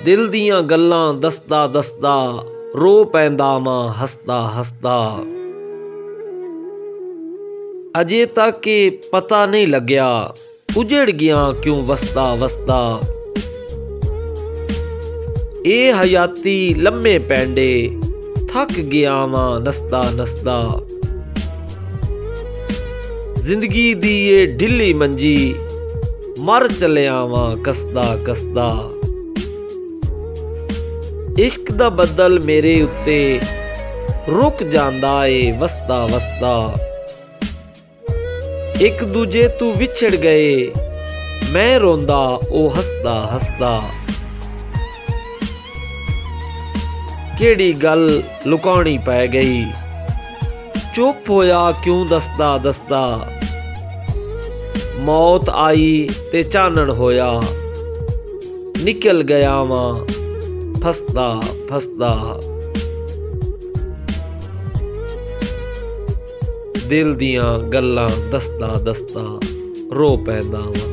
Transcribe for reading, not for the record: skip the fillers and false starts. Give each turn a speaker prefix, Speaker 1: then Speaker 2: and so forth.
Speaker 1: दिल दियां गल्लां दसदा दसदा रो पैंदा वां हसदा हसदा। अजे तक के पता नहीं लग्या उजड़ गया क्यों वसदा वसदा। ए हयाती लम्मे पैंडे थक गया वां नसदा नसदा। जिंदगी दी ये ढिली मंजी मर चलिया वां कसदा कसदा। इश्क दा बदल मेरे उत्ते रुक जांदा ए वसदा वसदा। एक दूजे तू विछड़ गए मैं रोंदा ओ हसदा हसदा। केड़ी गल लुकानी पै गई चुप होया क्यों दसदा दसदा। मौत आई ते चानन होया निकल गया वां फसदा फसदा। दिल दियां गल्लां दसदा दसदा रो पैंदा वां